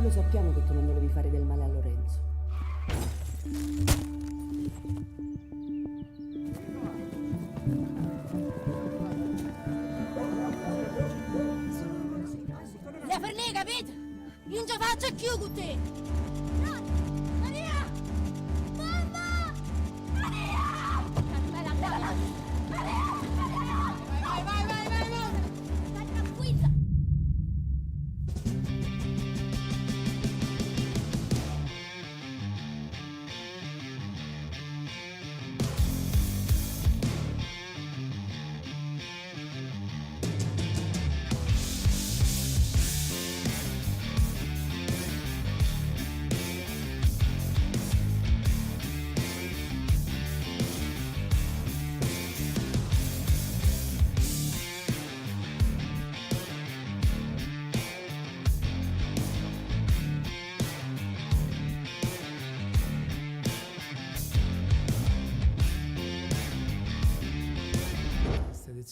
lo sappiamo che tu non volevi fare del male a Lorenzo. La fernè, capito? Io non ci faccio più con te! Maria! Mamma! Maria! Maria! Vai! Stai tranquilla!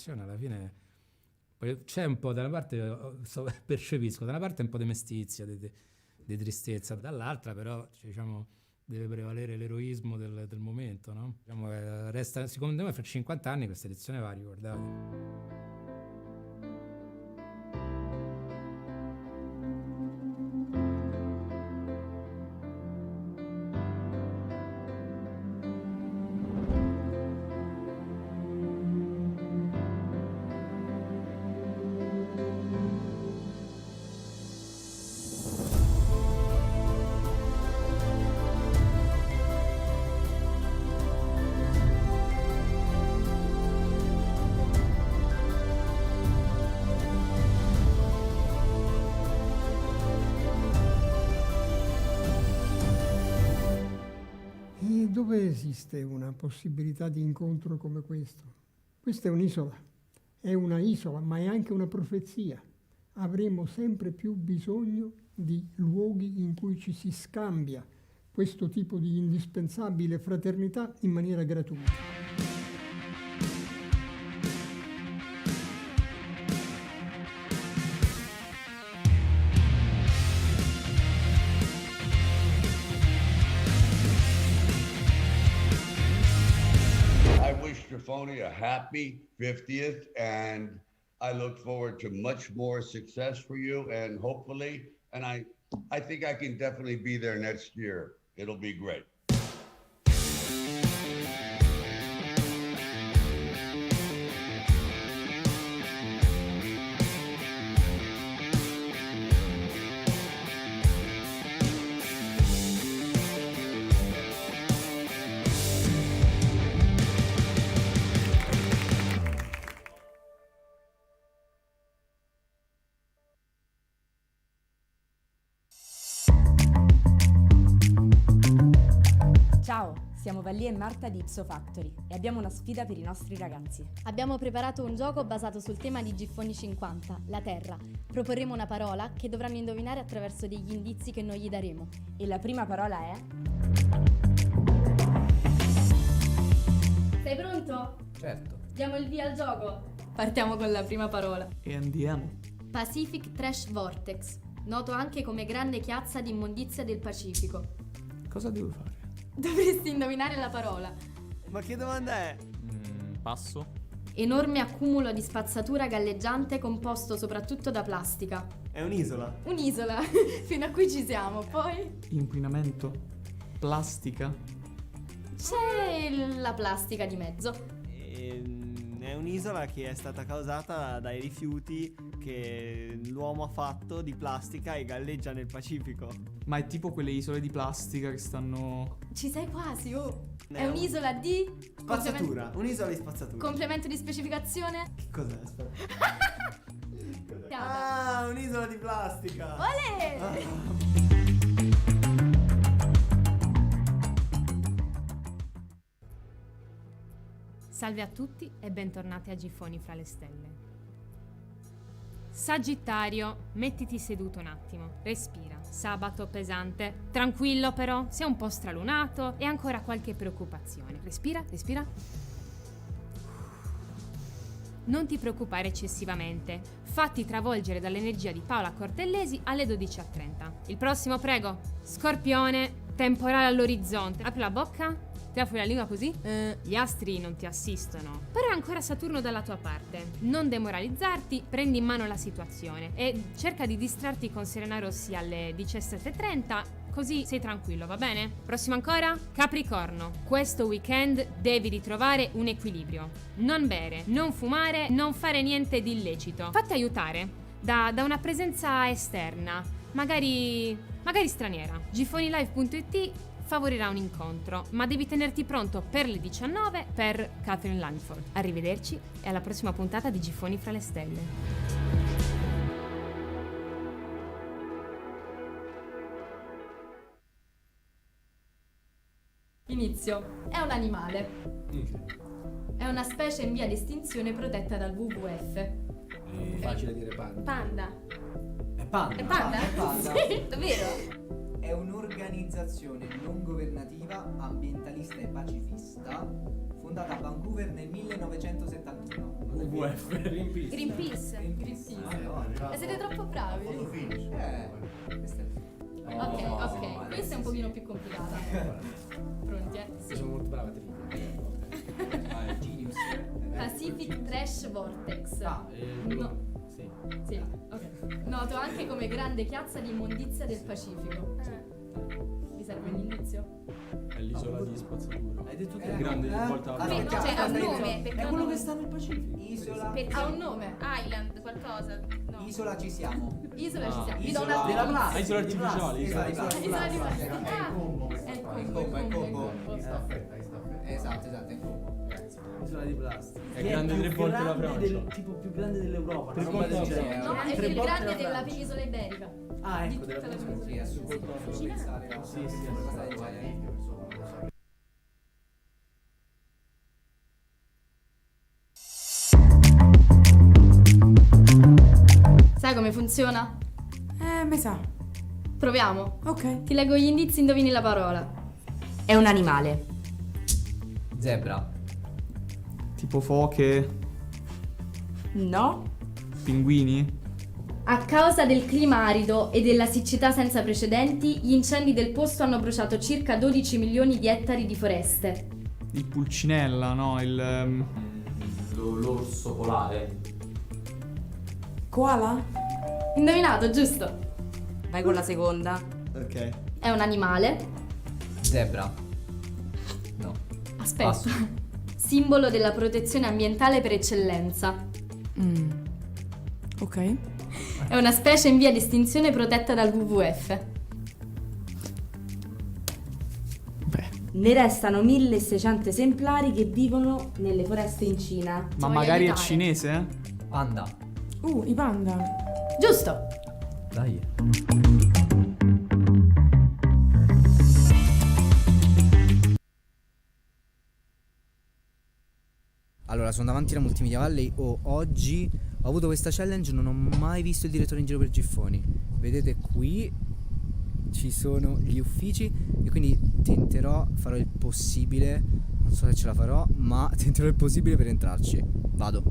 Alla fine c'è un po', da una parte percepisco, da una parte un po' di mestizia, di tristezza, dall'altra però diciamo deve prevalere l'eroismo del momento, no? Diciamo, resta, secondo me fra 50 anni questa edizione va ricordata. Dove esiste una possibilità di incontro come questo? Questa è una isola, ma è anche una profezia. Avremo sempre più bisogno di luoghi in cui ci si scambia questo tipo di indispensabile fraternità in maniera gratuita. Giffoni a happy 50th, and I look forward to much more success for you, and hopefully, and I think I can definitely be there next year. It'll be great. Ciao, siamo Valli e Marta di Ipso Factory e abbiamo una sfida per i nostri ragazzi. Abbiamo preparato un gioco basato sul tema di Giffoni 50, la Terra. Proporremo una parola che dovranno indovinare attraverso degli indizi che noi gli daremo. E la prima parola è... Sei pronto? Certo. Diamo il via al gioco. Partiamo con la prima parola. E andiamo. Pacific Trash Vortex, noto anche come grande chiazza di immondizia del Pacifico. Cosa devo fare? Dovresti indovinare la parola. Ma che domanda è? Passo. Enorme accumulo di spazzatura galleggiante composto soprattutto da plastica. È un'isola. Un'isola. Fino a qui ci siamo. Poi Inquinamento. Plastica. c'è la plastica di mezzo. È un'isola che è stata causata dai rifiuti che l'uomo ha fatto di plastica e galleggia nel Pacifico. Ma è tipo quelle isole di plastica che stanno... Ci sei quasi, oh. È un'isola di... Spazzatura. Un'isola di spazzatura. Complemento di specificazione? Che cos'è? Aspetta. Ah, un'isola di plastica. Olè! Salve a tutti e bentornati a Giffoni fra le stelle. Sagittario, mettiti seduto un attimo, respira. Sabato pesante, tranquillo però, sei un po' stralunato e ancora qualche preoccupazione. Respira, respira. non ti preoccupare eccessivamente. Fatti travolgere dall'energia di Paola Cortellesi alle 12:30. Il prossimo, prego. Scorpione, temporale all'orizzonte. Apri la bocca. Tira fuori la lingua così. Gli astri non ti assistono, però è ancora Saturno dalla tua parte. Non demoralizzarti, prendi in mano la situazione e cerca di distrarti con Serena Rossi alle 17:30, così sei tranquillo, va bene? Prossimo ancora? Capricorno, questo weekend devi ritrovare un equilibrio. Non bere, non fumare, non fare niente di illecito. Fatti aiutare da una presenza esterna, magari straniera. GiffoniLive.it favorirà un incontro, ma devi tenerti pronto per le 19 per Katherine Langford. Arrivederci e alla prossima puntata di Giffoni fra le stelle. Inizio. È un animale. È una specie in via di estinzione protetta dal WWF. Facile dire panda. Panda. È panda. È panda? Sì, davvero? È un'organizzazione non governativa, ambientalista e pacifista, fondata a Vancouver nel 1971. WWF. Greenpeace. No, Siete troppo bravi. questa è... Ok, questa è un pochino più complicata. Pronti, Io sono molto brava a trivia. Genius. Pacific Trash Vortex. No. Sì, ok. Noto anche come grande chiazza di immondizia del Pacifico. Vi serve un indizio? È l'isola di spazzatura. Hai detto È grande di volta alla Cioè, volta. ha un nome. È quello che sta nel Pacifico. Isola. Ha un nome. Island, qualcosa. No. Isola ci siamo. Isola ci siamo. Vi do Isola una della pista. Isola artificiale. Isola Isola di Isola di plastica. plastica. È il combo. Esatto, è il combo. Isola di plastica. È Che grande più 3 volte la grande Francia. tipo più grande dell'Europa. Tre una roba volte del la genere. No, è Tre più volte grande la della Francia. penisola iberica. Ah, Di ecco, tutta la penisola sì, è su quello posso pensare. Sì, una cosa del genere. Sai come funziona? Mi sa. Proviamo. Ok. Ti leggo gli indizi, indovini la parola. È un animale. Zebra. Tipo foche, No. pinguini. A causa del clima arido e della siccità senza precedenti, gli incendi del posto hanno bruciato circa 12 milioni di ettari di foreste. Il pulcinella, no? L'orso polare. Koala? Indovinato, giusto? Vai con la seconda. Ok. È un animale. Zebra. No. Aspetta. Simbolo della protezione ambientale per eccellenza. Ok. È una specie in via di estinzione protetta dal WWF. Beh. Ne restano 1600 esemplari che vivono nelle foreste in Cina. Ma voglio magari aiutare. è cinese, eh? Panda. I panda. Giusto. Dai. Allora, sono davanti alla Multimedia Valley. Oggi ho avuto questa challenge, non ho mai visto il direttore in giro per Giffoni. Vedete qui ci sono gli uffici e quindi farò il possibile, non so se ce la farò, ma tenterò il possibile per entrarci. Vado.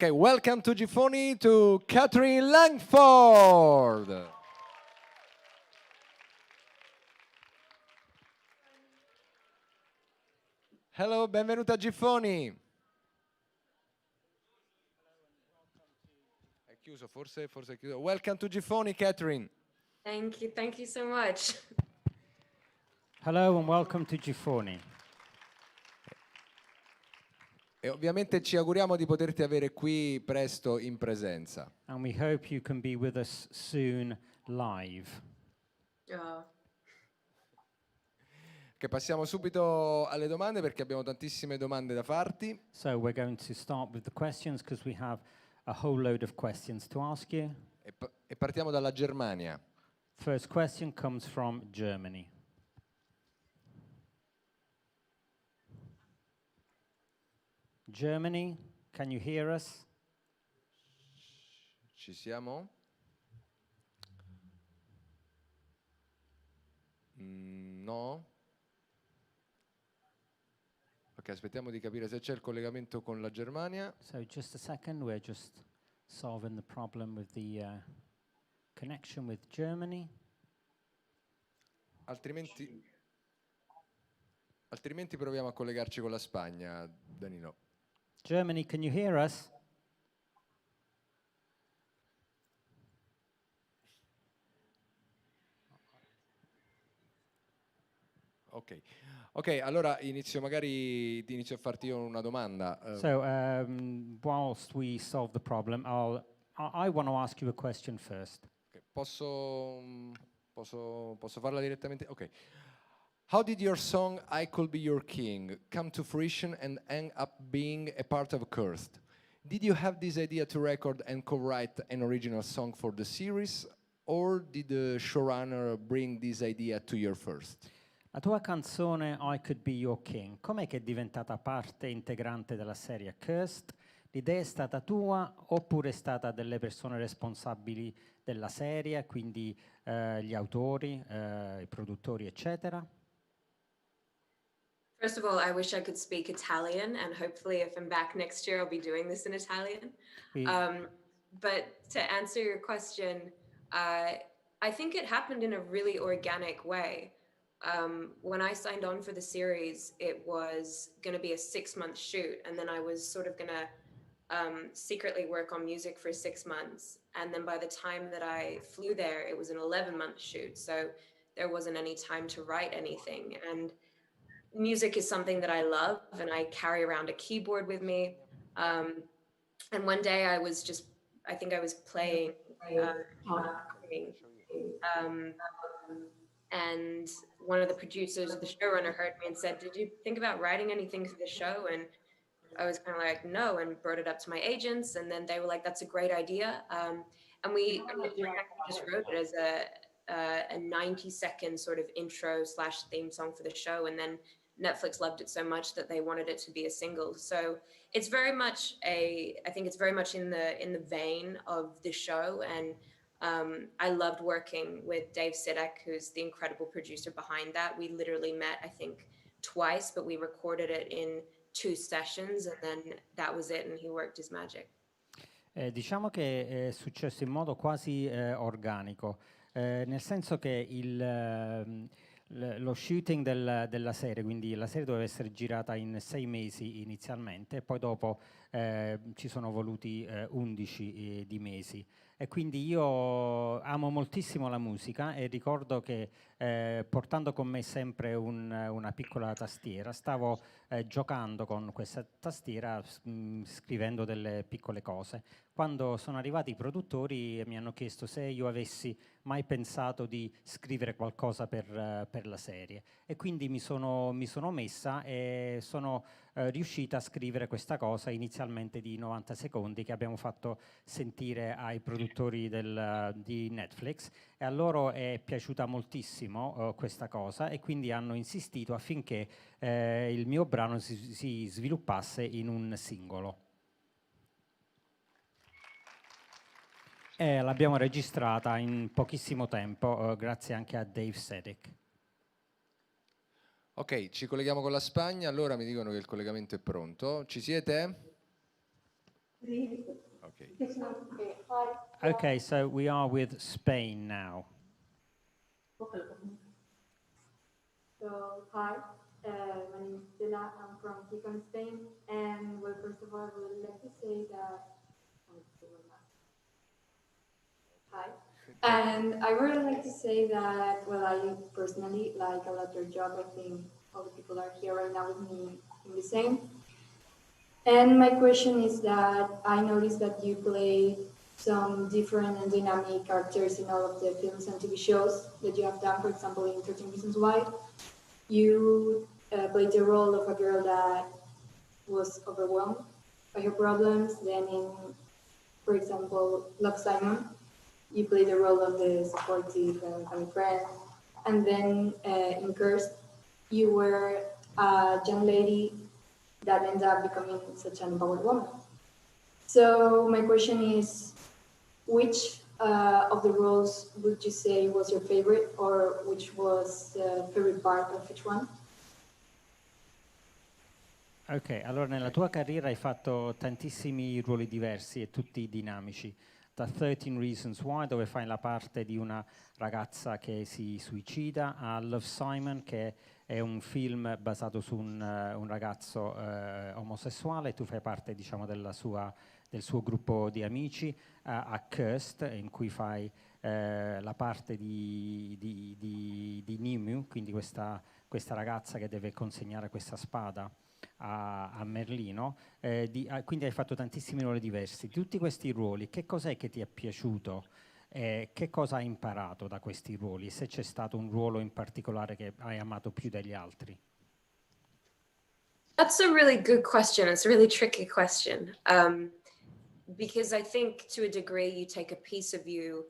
Okay, welcome to Giffoni to Katherine Langford. Hello, benvenuta a Giffoni. È chiuso, forse è chiuso. Welcome to Giffoni, Katherine. Thank you so much. Hello and welcome to Giffoni. E ovviamente ci auguriamo di poterti avere qui presto in presenza. And we hope you can be with us soon live. Che passiamo subito alle domande perché abbiamo tantissime domande da farti. So we're going to start with the questions because we have a whole load of questions to ask you. E partiamo dalla Germania. First question comes from Germany. Germany, can you hear us? Ci siamo? No? Ok, aspettiamo di capire se c'è il collegamento con la Germania. So just a second, we're just solving the problem with the connection with Germany. Altrimenti proviamo a collegarci con la Spagna, Danilo. Germany, can you hear us? Ok, allora inizio a farti io una domanda. So whilst we solve the problem, I want to ask you a question first. Okay, posso farla direttamente? Ok. How did your song I Could Be Your King come to fruition and end up being a part of Cursed? Did you have this idea to record and co-write an original song for the series, or did the showrunner bring this idea to you first? La tua canzone I Could Be Your King, com'è che è diventata parte integrante della serie Cursed? L'idea è stata tua oppure è stata delle persone responsabili della serie, quindi gli autori, i produttori, eccetera? First of all, I wish I could speak Italian, and hopefully if I'm back next year, I'll be doing this in Italian. But to answer your question, I think it happened in a really organic way. When I signed on for the series, it was going to be a 6-month shoot, and then I was sort of going to secretly work on music for 6 months. And then by the time that I flew there, it was an 11-month shoot, so there wasn't any time to write anything. And music is something that I love, and I carry around a keyboard with me. And one day I think I was playing, and one of the producers, the showrunner, heard me and said, "Did you think about writing anything for the show?" And I was kind of like, "No," and brought it up to my agents, and then they were like, "That's a great idea." And we just wrote it as a 90-second sort of intro / theme song for the show, and then Netflix loved it so much that they wanted it to be a single. So it's very much I think it's very much in the vein of the show. And I loved working with Dave Sidek, who's the incredible producer behind that. We literally met, I think, twice, but we recorded it in 2 sessions, and then that was it, and he worked his magic. Diciamo che è successo in modo quasi organico, nel senso che lo shooting della serie, quindi la serie doveva essere girata in 6 mesi inizialmente, e poi dopo ci sono voluti 11 di mesi. E quindi io amo moltissimo la musica, e ricordo che portando con me sempre una piccola tastiera, stavo giocando con questa tastiera, scrivendo delle piccole cose. Quando sono arrivati i produttori mi hanno chiesto se io avessi mai pensato di scrivere qualcosa per la serie, e quindi mi sono messa e sono riuscita a scrivere questa cosa inizialmente di 90 secondi che abbiamo fatto sentire ai produttori di Netflix, e a loro è piaciuta moltissimo questa cosa, e quindi hanno insistito affinché il mio brano si sviluppasse in un singolo. E l'abbiamo registrata in pochissimo tempo, grazie anche a Dave Sidek. Ok, ci colleghiamo con la Spagna, allora mi dicono che il collegamento è pronto. Ci siete? Okay. Okay, so we are with Spain now. So, hi, my name is Stella. I'm from Giffoni, Spain. And, well, first of all, I would like to say that. Hi. And I would really like to say that, well, I personally like a lot your job. I think all the people are here right now with me in the same. And my question is that I noticed that you play some different and dynamic characters in all of the films and TV shows that you have done. For example, in 13 Reasons Why, you played the role of a girl that was overwhelmed by her problems. Then in, for example, Love, Simon, you played the role of the supportive and kind friend. And then in Cursed, you were a young lady that ended up becoming such an empowered woman. So my question is, which of the roles would you say was your favorite, or which was the favorite part of each one? Ok, allora nella tua carriera hai fatto tantissimi ruoli diversi e tutti dinamici. Da 13 Reasons Why, dove fai la parte di una ragazza che si suicida, a Love, Simon, che è un film basato su un ragazzo omosessuale, tu fai parte, diciamo, del suo gruppo di amici, a Cursed, in cui fai la parte di Nimue, quindi questa ragazza che deve consegnare questa spada a Merlino, quindi hai fatto tantissimi ruoli diversi. Di tutti questi ruoli, che cos'è che ti è piaciuto? Che cosa hai imparato da questi ruoli? Se c'è stato un ruolo in particolare che hai amato più degli altri? That's a really good question. It's a really tricky question. Because I think to a degree you take a piece of you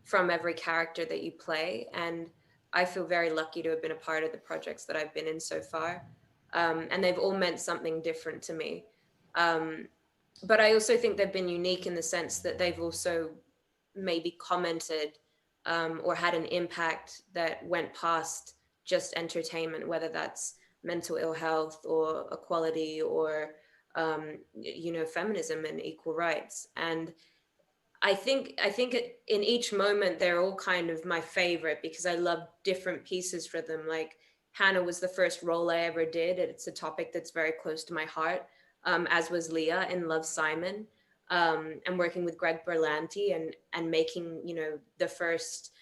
from every character that you play. And I feel very lucky to have been a part of the projects that I've been in so far. And they've all meant something different to me. But I also think they've been unique in the sense that they've also maybe commented or had an impact that went past just entertainment, whether that's mental ill health or equality or feminism and equal rights. And I think in each moment they're all kind of my favorite because I love different pieces for them. Like Hannah was the first role I ever did. It's a topic that's very close to my heart, as was Leah in Love, Simon. And working with Greg Berlanti and making, the first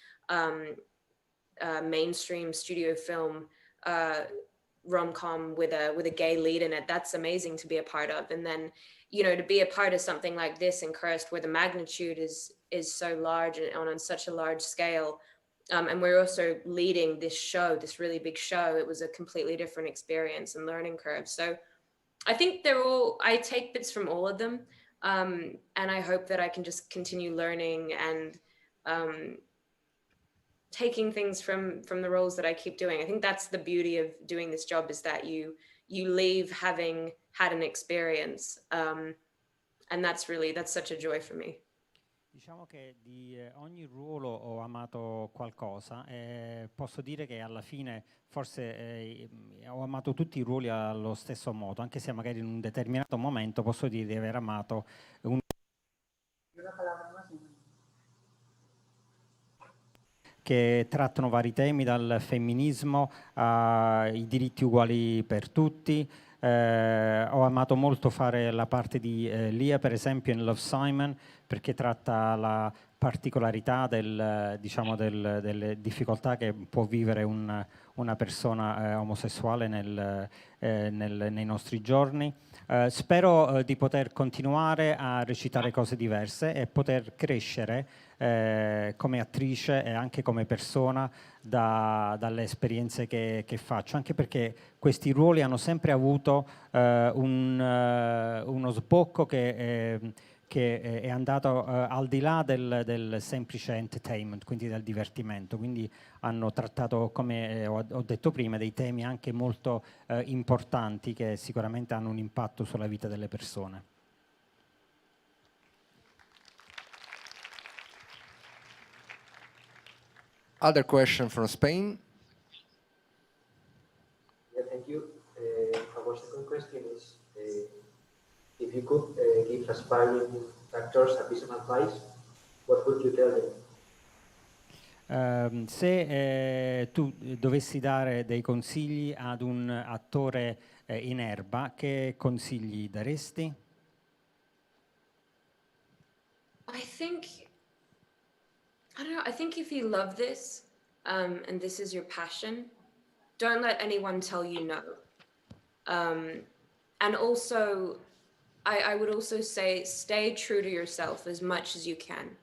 mainstream studio film rom-com with a gay lead in it. That's amazing to be a part of. And then, to be a part of something like this in Cursed, where the magnitude is so large and on such a large scale. And we're also leading this show, this really big show. It was a completely different experience and learning curve. So I think I take bits from all of them. And I hope that I can just continue learning and taking things from the roles that I keep doing. I think that's the beauty of doing this job, is that you leave having had an experience. And that's such a joy for me. Diciamo che di ogni ruolo ho amato qualcosa. Posso dire che alla fine forse ho amato tutti i ruoli allo stesso modo, anche se magari in un determinato momento posso dire di aver amato un che trattano vari temi, dal femminismo ai diritti uguali per tutti. Ho amato molto fare la parte di Leah, per esempio, in Love, Simon, perché tratta la particolarità delle difficoltà che può vivere una persona omosessuale nei nostri giorni. Spero di poter continuare a recitare cose diverse e poter crescere come attrice e anche come persona dalle esperienze che faccio, anche perché questi ruoli hanno sempre avuto uno sbocco che è andato al di là del semplice entertainment, quindi del divertimento, quindi hanno trattato, come ho detto prima, dei temi anche molto importanti che sicuramente hanno un impatto sulla vita delle persone. Other question from Spain? Yeah, thank you. Our second question is, if you could give aspiring actors a piece of advice, what would you tell them? Se tu dovessi dare dei consigli ad un attore in erba, che consigli daresti? I don't know, I think if you love this, and this is your passion, don't let anyone tell you no. And also, I would also say stay true to yourself as much as you can.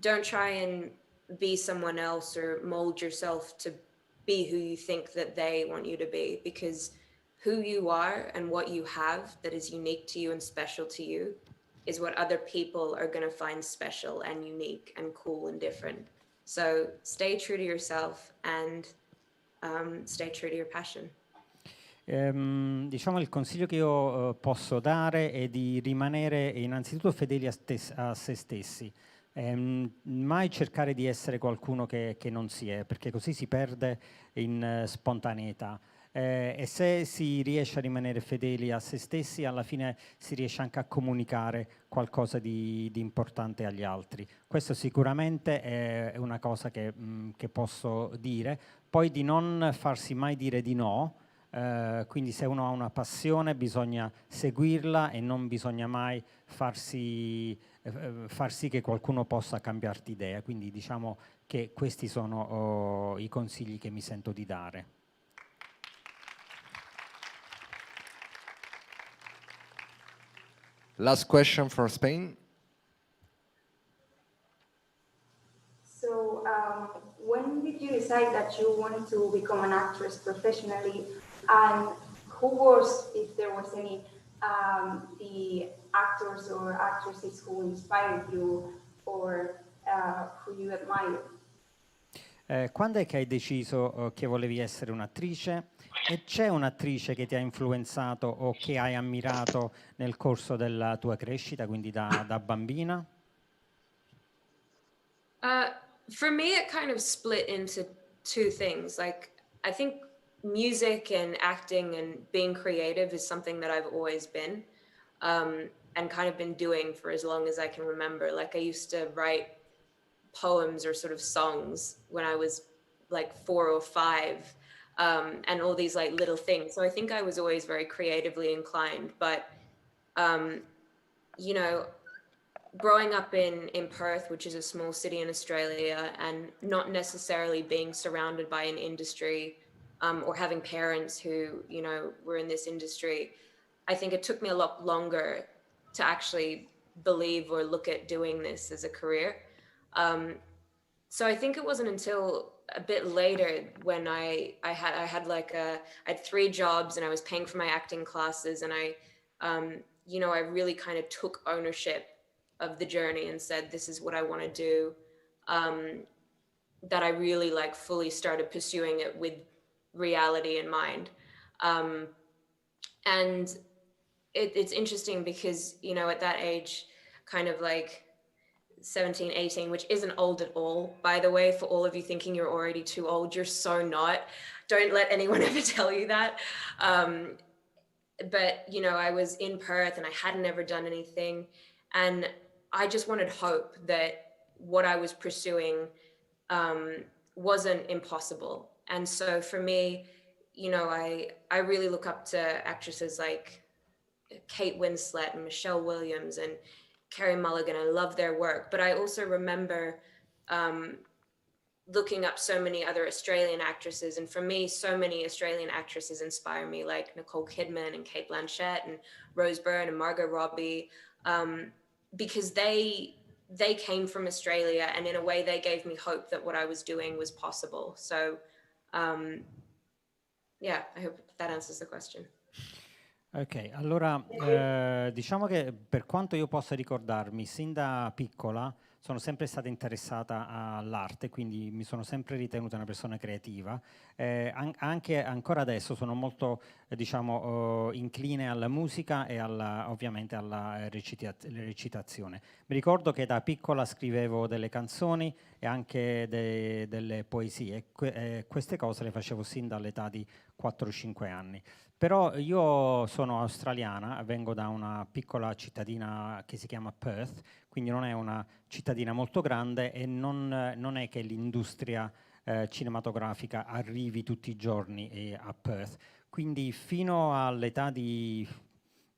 Don't try and be someone else or mold yourself to be who you think that they want you to be, because who you are and what you have that is unique to you and special to you is what other people are going to find special and unique and cool and different. So stay true to yourself and stay true to your passion. Diciamo il consiglio che io posso dare è di rimanere innanzitutto fedeli a se stessi. Mai cercare di essere qualcuno che non si è, perché così si perde in spontaneità. E se si riesce a rimanere fedeli a se stessi, alla fine si riesce anche a comunicare qualcosa di importante agli altri. Questo sicuramente è una cosa che posso dire. Poi di non farsi mai dire di no. Quindi se uno ha una passione bisogna seguirla e non bisogna mai far sì che qualcuno possa cambiarti idea. Quindi diciamo che questi sono i consigli che mi sento di dare. Last question from Spain. So, when did you decide that you wanted to become an actress professionally? And who was, if there was any, the actors or actresses who inspired you or who you admired? Quando è che hai deciso che volevi essere un'attrice? E c'è un'attrice che ti ha influenzato o che hai ammirato nel corso della tua crescita, quindi da bambina? For me, it kind of split into two things. Like, I think music and acting and being creative is something that I've always been, and kind of been doing for as long as I can remember. Like, I used to write poems or sort of songs when I was like 4 or 5, and all these like little things. So I think I was always very creatively inclined, but you know, growing up in Perth, which is a small city in Australia, and not necessarily being surrounded by an industry, or having parents who, you know, were in this industry, I think it took me a lot longer to actually believe or look at doing this as a career. So I think it wasn't until a bit later when I had 3 jobs and I was paying for my acting classes, and you know, I really kind of took ownership of the journey and said, this is what I want to do, that I really like fully started pursuing it with reality in mind. And it's interesting because, you know, at that age, kind of like 17, 18, which isn't old at all, by the way, for all of you thinking you're already too old, you're so not. Don't let anyone ever tell you that. But, you know, I was in Perth and I hadn't ever done anything. And I just wanted hope that what I was pursuing wasn't impossible. And so for me, you know, I really look up to actresses like Kate Winslet and Michelle Williams and Carey Mulligan. I love their work. But I also remember looking up so many other Australian actresses. And for me, so many Australian actresses inspire me, like Nicole Kidman and Cate Blanchett and Rose Byrne and Margot Robbie, because they came from Australia, and in a way they gave me hope that what I was doing was possible. So yeah, I hope that answers the question. Ok, allora diciamo che per quanto io possa ricordarmi, sin da piccola sono sempre stata interessata all'arte, quindi mi sono sempre ritenuta una persona creativa. Anche ancora adesso sono molto, diciamo, incline alla musica e ovviamente alla recitazione. Mi ricordo che da piccola scrivevo delle canzoni e anche delle poesie. Queste cose le facevo sin dall'età di 4-5 anni. Però io sono australiana, vengo da una piccola cittadina che si chiama Perth, quindi non è una cittadina molto grande e non è che l'industria cinematografica arrivi tutti i giorni a Perth. Quindi fino all'età di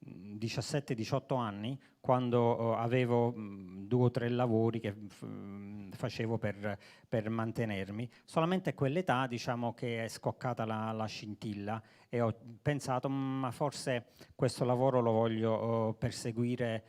17-18 anni, quando avevo 2 o 3 lavori che facevo per mantenermi, solamente a quell'età diciamo che è scoccata la scintilla e ho pensato ma forse questo lavoro lo voglio perseguire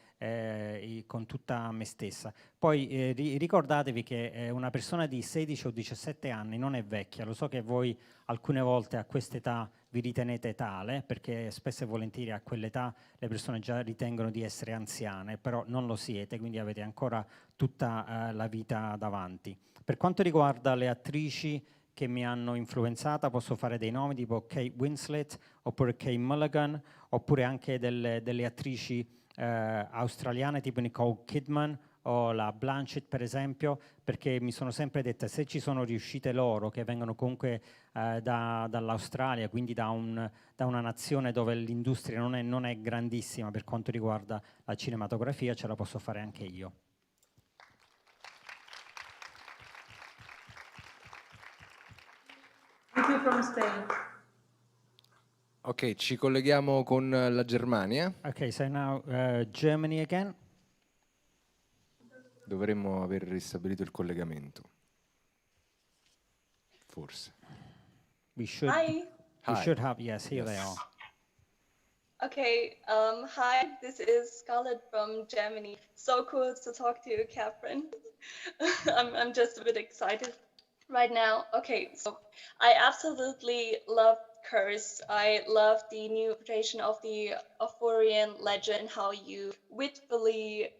con tutta me stessa. Poi ricordatevi che una persona di 16 o 17 anni non è vecchia, lo so che voi alcune volte a quest'età vi ritenete tale, perché spesso e volentieri a quell'età le persone già ritengono di essere anziane, però non lo siete, quindi avete ancora tutta la vita davanti. Per quanto riguarda le attrici che mi hanno influenzata, posso fare dei nomi tipo Kate Winslet, oppure Kate Mulligan, oppure anche delle attrici australiane tipo Nicole Kidman o la Blanchett per esempio, perché mi sono sempre dette se ci sono riuscite loro, che vengono comunque dall'Australia, quindi da una nazione dove l'industria non è grandissima per quanto riguarda la cinematografia, ce la posso fare anche io. Thank you from Spain. Ok, ci colleghiamo con la Germania. Ok, so now Germany again. Dovremmo aver ristabilito il collegamento. Forse. We should have, yes, here they are. Okay, hi, this is Scarlett from Germany. So cool to talk to you, Catherine. I'm just a bit excited right now. Okay, so I absolutely love Curse. I love the new interpretation of the Arthurian legend, how you witfully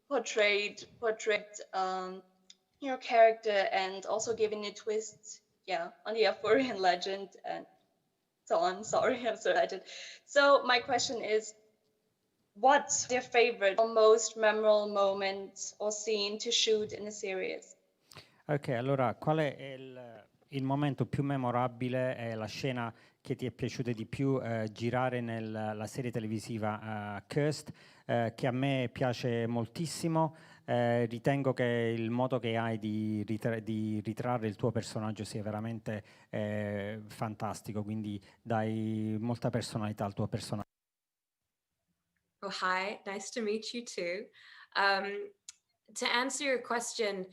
portrayed your character and also giving a twist, on the Arthurian legend and so on. Sorry, I'm so excited. So my question is, what's your favorite or most memorable moment or scene to shoot in a series? Ok, allora qual è il momento più memorabile e la scena che ti è piaciuta di più girare nella serie televisiva Cursed, che a me piace moltissimo. Ritengo che il modo che hai di ritrarre il tuo personaggio sia veramente fantastico, quindi dai molta personalità al tuo personaggio. Oh, hi, nice to meet you too. To answer your question,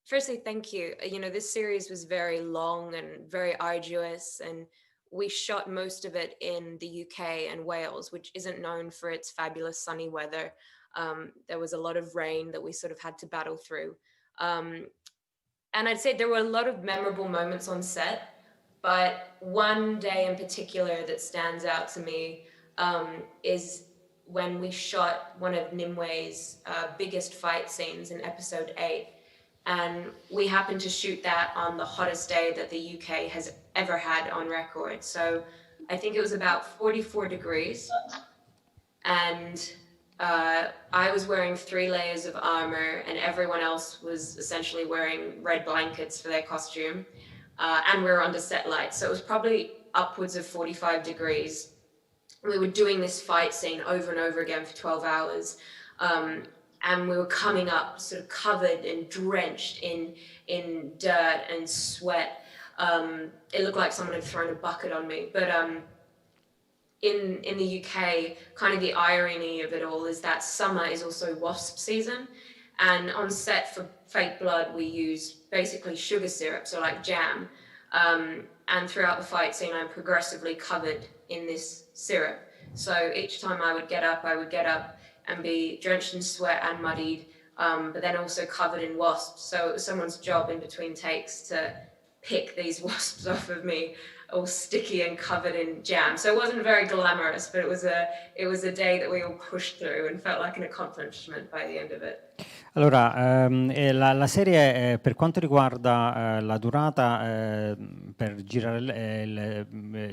firstly, thank you. You know, this series was very long and very arduous, and we shot most of it in the UK and Wales, which isn't known for its fabulous sunny weather. There was a lot of rain that we sort of had to battle through. And I'd say there were a lot of memorable moments on set, but one day in particular that stands out to me is when we shot one of Nimwe's biggest fight scenes in episode 8. And we happened to shoot that on the hottest day that the UK has ever had on record. So I think it was about 44 degrees. And I was wearing 3 layers of armor, and everyone else was essentially wearing red blankets for their costume. And we were under set lights. So it was probably upwards of 45 degrees. We were doing this fight scene over and over again for 12 hours. And we were coming up sort of covered and drenched in dirt and sweat. It looked like someone had thrown a bucket on me. But in the UK, kind of the irony of it all is that summer is also wasp season. And on set for Fake Blood, we use basically sugar syrup, so like jam. And throughout the fight scene, I'm progressively covered in this syrup. So each time I would get up and be drenched in sweat and muddied, but then also covered in wasps. So it was someone's job in between takes to pick these wasps off of me, all sticky and covered in jam. So it wasn't very glamorous, but it was a day that we all pushed through and felt like an accomplishment by the end of it. Allora, la serie per quanto riguarda la durata per girare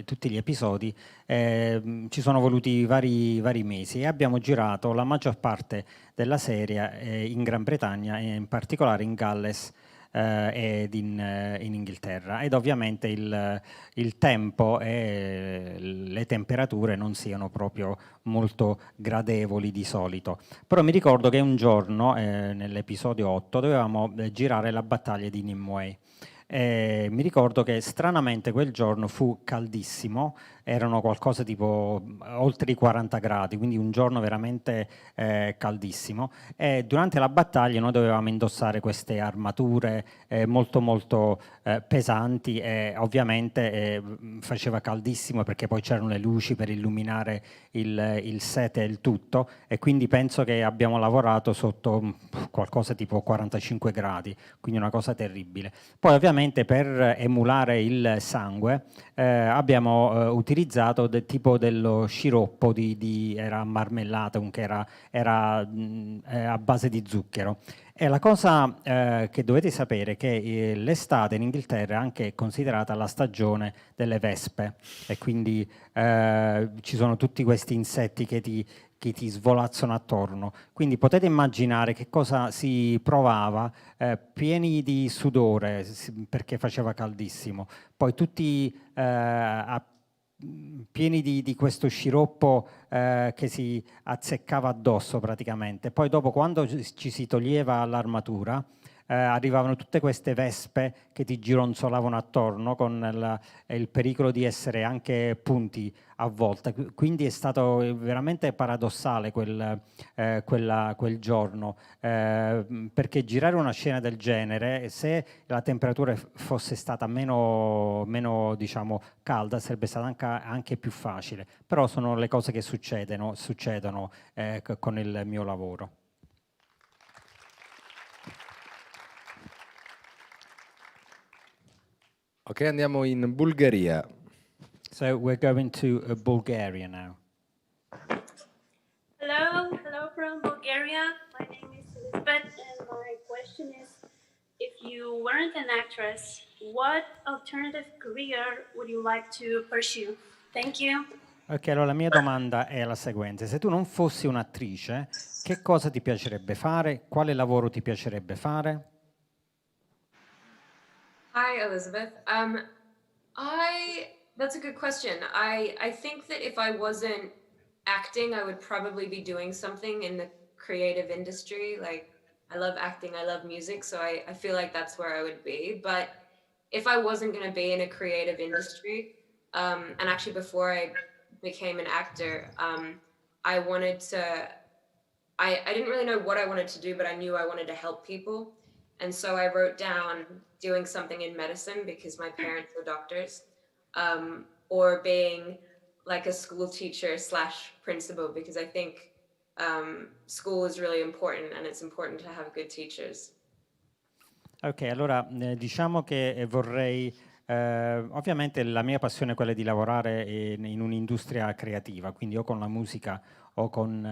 tutti gli episodi ci sono voluti vari mesi e abbiamo girato la maggior parte della serie in Gran Bretagna e in particolare in Galles ed in Inghilterra, ed ovviamente il tempo e le temperature non siano proprio molto gradevoli di solito. Però mi ricordo che un giorno, nell'episodio 8, dovevamo girare la battaglia di Nimue. Mi ricordo che stranamente quel giorno fu caldissimo, erano qualcosa tipo oltre i 40 gradi, quindi un giorno veramente caldissimo, e durante la battaglia noi dovevamo indossare queste armature molto molto pesanti, e ovviamente faceva caldissimo perché poi c'erano le luci per illuminare il set e il tutto, e quindi penso che abbiamo lavorato sotto qualcosa tipo 45 gradi, quindi una cosa terribile. Poi ovviamente per emulare il sangue abbiamo utilizzato del tipo dello sciroppo era marmellata, comunque era a base di zucchero. E la cosa che dovete sapere è che l'estate in Inghilterra è anche considerata la stagione delle vespe, e quindi ci sono tutti questi insetti che ti svolazzano attorno. Quindi potete immaginare che cosa si provava, pieni di sudore perché faceva caldissimo, poi tutti pieni di questo sciroppo che si azzeccava addosso praticamente. Poi dopo, quando ci si toglieva l'armatura, arrivavano tutte queste vespe che ti gironzolavano attorno, con il pericolo di essere anche punti a volte. Quindi è stato veramente paradossale quel giorno, perché girare una scena del genere, se la temperatura fosse stata meno diciamo calda, sarebbe stata anche più facile. Però sono le cose che succedono con il mio lavoro. Ok, andiamo in Bulgaria. So we're going to Bulgaria now. Hello from Bulgaria. My name is Elizabeth, and my question is, if you weren't an actress, what alternative career would you like to pursue? Thank you. Ok, allora la mia domanda è la seguente: se tu non fossi un'attrice, che cosa ti piacerebbe fare? Quale lavoro ti piacerebbe fare? Hi, Elizabeth. That's a good question. I think that if I wasn't acting, I would probably be doing something in the creative industry. Like, I love acting, I love music, so I feel like that's where I would be. But if I wasn't going to be in a creative industry, and actually before I became an actor, I wanted to, I didn't really know what I wanted to do, but I knew I wanted to help people. And so I wrote down doing something in medicine because my parents were doctors, or being like a school teacher / principal, because I think school is really important and it's important to have good teachers. Ok, allora diciamo che vorrei, ovviamente la mia passione è quella di lavorare in un'industria creativa, quindi o con la musica o con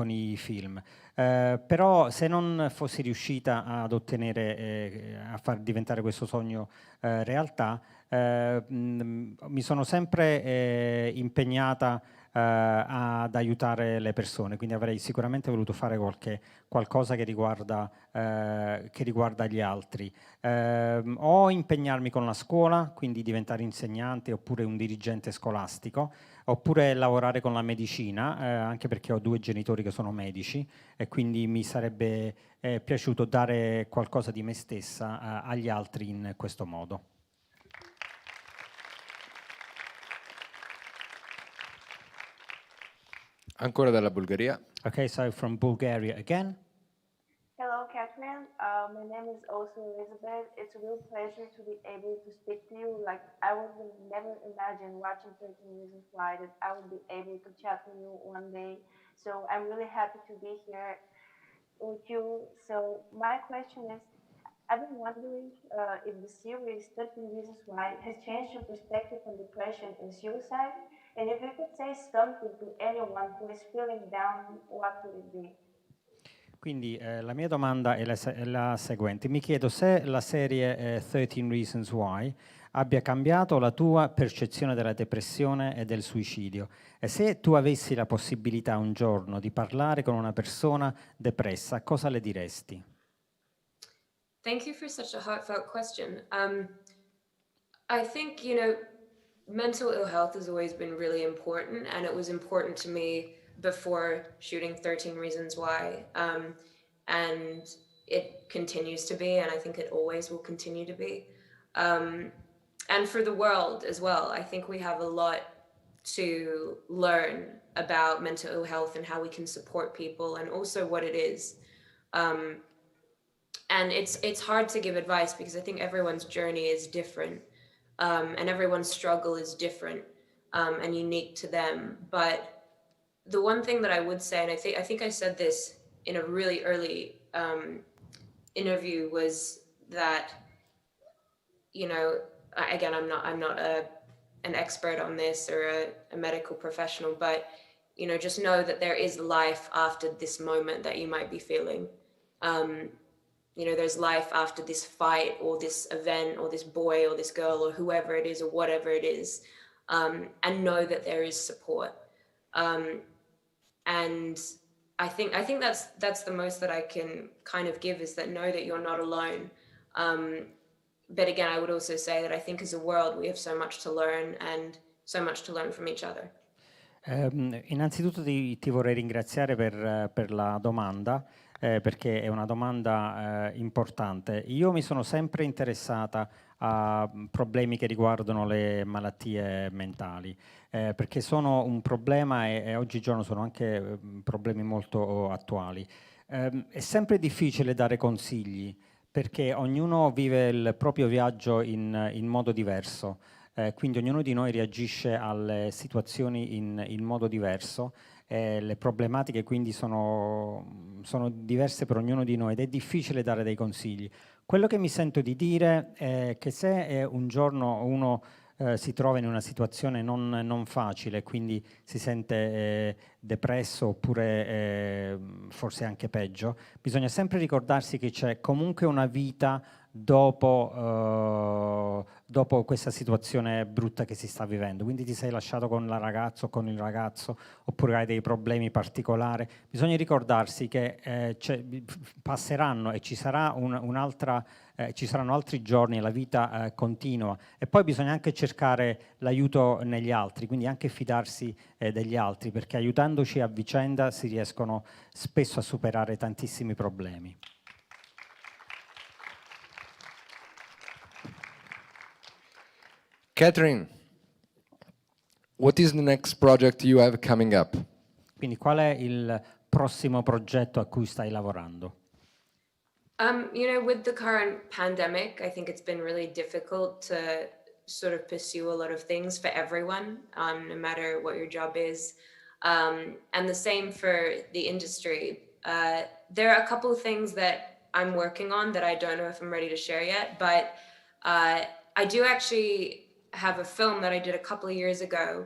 i film. Però se non fossi riuscita ad ottenere, a far diventare questo sogno realtà, mi sono sempre impegnata ad aiutare le persone, quindi avrei sicuramente voluto fare qualcosa che riguarda gli altri, o impegnarmi con la scuola, quindi diventare insegnante oppure un dirigente scolastico, oppure lavorare con la medicina, anche perché ho 2 genitori che sono medici, e quindi mi sarebbe piaciuto dare qualcosa di me stessa agli altri in questo modo. Ancora dalla Bulgaria. Okay, so from Bulgaria again. Hello, Katherine. My name is also Elizabeth. It's a real pleasure to be able to speak to you. Like, I would never imagine watching 13 Reasons Why that I would be able to chat with you one day. So I'm really happy to be here with you. So my question is, I've been wondering if the series 13 Reasons Why has changed your perspective on depression and suicide. And if you could say something to anyone who is feeling down, what would it be? Quindi la mia domanda è la seguente. Mi chiedo se la serie 13 Reasons Why abbia cambiato la tua percezione della depressione e del suicidio, e se tu avessi la possibilità un giorno di parlare con una persona depressa, cosa le diresti? Thank you for such a heartfelt question. I think, mental ill health has always been really important, and it was important to me before shooting 13 Reasons Why. And it continues to be, and I think it always will continue to be. And for the world as well, I think we have a lot to learn about mental ill health and how we can support people, and also what it is. And it's hard to give advice because I think everyone's journey is different, and everyone's struggle is different, and unique to them. But the one thing that I would say, and I think I said this in a really early interview, was that, again, I'm not an expert on this or a medical professional, but just know that there is life after this moment that you might be feeling. There's life after this fight or this event or this boy or this girl or whoever it is or whatever it is, and know that there is support. And I think that's the most that I can kind of give, is that know that you're not alone. But again, I would also say that I think as a world we have so much to learn, and so much to learn from each other. Innanzitutto ti vorrei ringraziare per la domanda, perché è una domanda importante. Io mi sono sempre interessata a problemi che riguardano le malattie mentali, perché sono un problema e oggigiorno sono anche problemi molto attuali. È sempre difficile dare consigli, perché ognuno vive il proprio viaggio in modo diverso. Quindi ognuno di noi reagisce alle situazioni in modo diverso, le problematiche quindi sono diverse per ognuno di noi ed è difficile dare dei consigli. Quello che mi sento di dire è che se un giorno uno si trova in una situazione non facile, quindi si sente depresso oppure forse anche peggio, bisogna sempre ricordarsi che c'è comunque una vita dopo questa situazione brutta che si sta vivendo. Quindi ti sei lasciato con la ragazza o con il ragazzo, oppure hai dei problemi particolari, bisogna ricordarsi che passeranno e ci saranno altri giorni, la vita continua, e poi bisogna anche cercare l'aiuto negli altri, quindi anche fidarsi degli altri, perché aiutandoci a vicenda si riescono spesso a superare tantissimi problemi. Katherine, what is the next project you have coming up? Quindi qual è il prossimo progetto a cui stai lavorando? With the current pandemic, I think it's been really difficult to sort of pursue a lot of things for everyone, no matter what your job is. And the same for the industry. There are a couple of things that I'm working on that I don't know if I'm ready to share yet, but I do actually have a film that I did a couple of years ago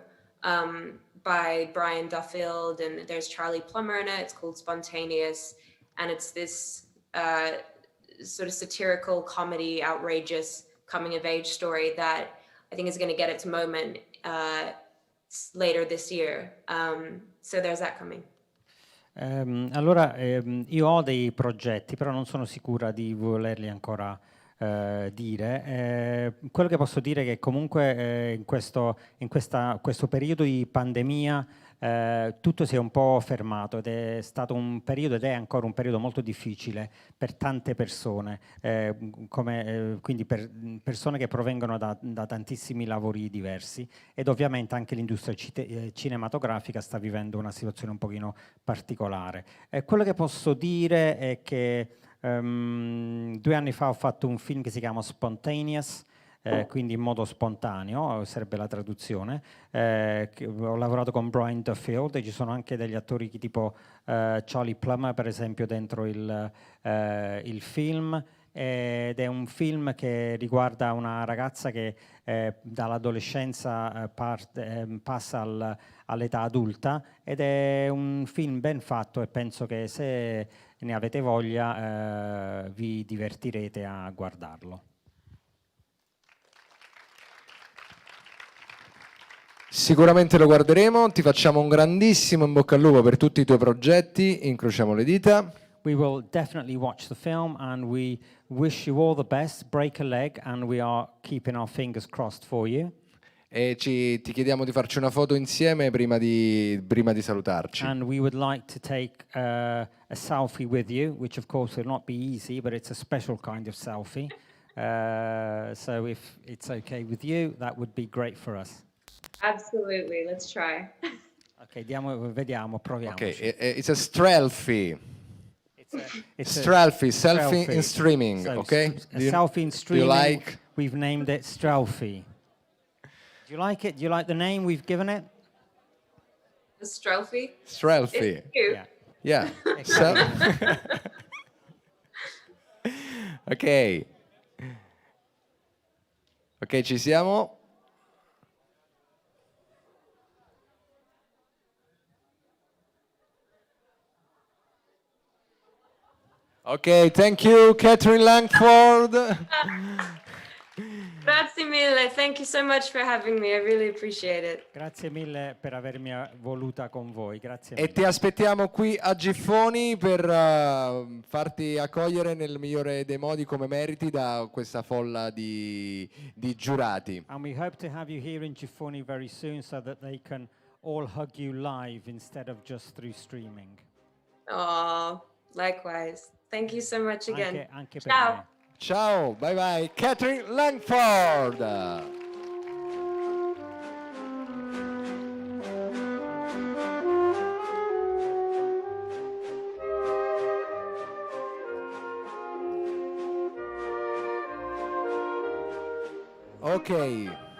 by Brian Duffield, and there's Charlie Plummer in it. It's called Spontaneous, and it's this sort of satirical, comedy, outrageous coming-of-age story that I think is going to get its moment later this year. So there's that coming. Allora, io ho dei progetti, però non sono sicura di volerli ancora dire. Quello che posso dire è che comunque in questo periodo di pandemia tutto si è un po' fermato, ed è stato un periodo, ed è ancora un periodo molto difficile per tante persone, quindi per persone che provengono da tantissimi lavori diversi, ed ovviamente anche l'industria cinematografica sta vivendo una situazione un pochino particolare. Quello che posso dire è che 2 anni fa ho fatto un film che si chiama Spontaneous, quindi in modo spontaneo, sarebbe la traduzione. Ho lavorato con Brian Duffield e ci sono anche degli attori tipo Charlie Plummer, per esempio, dentro il film. Ed è un film che riguarda una ragazza che dall'adolescenza passa all'età adulta, ed è un film ben fatto, e penso che se ne avete voglia vi divertirete a guardarlo. Sicuramente lo guarderemo, ti facciamo un grandissimo in bocca al lupo per tutti i tuoi progetti, incrociamo le dita. We will definitely watch the film, and we wish you all the best. Break a leg, and we are keeping our fingers crossed for you. E ti chiediamo di farci una foto insieme prima di salutarci. And we would like to take a selfie with you, which of course will not be easy, but it's a special kind of selfie. So if it's okay with you, that would be great for us. Absolutely, let's try. Ok, vediamo, proviamoci. Ok, it's a strelfie. It's a selfie in streaming, So okay? A selfie in streaming. Do you like? We've named it Strelfie. Do you like it? Do you like the name we've given it? The Strelfie? Strelfie. It's cute. Yeah. Ok. Ok, ci siamo? Ok, thank you, Katherine Langford. Grazie mille, thank you so much for having me, I really appreciate it. Grazie mille per avermi voluta con voi, grazie E mille. ti aspettiamo qui a Giffoni per farti accogliere nel migliore dei modi come meriti da questa folla di giurati. And we hope to have you here in Giffoni very soon so that they can all hug you live instead of just through streaming. Oh, likewise. Thank you so much again. Anche per Ciao. me. Ciao, bye bye, Katherine Langford. Ok.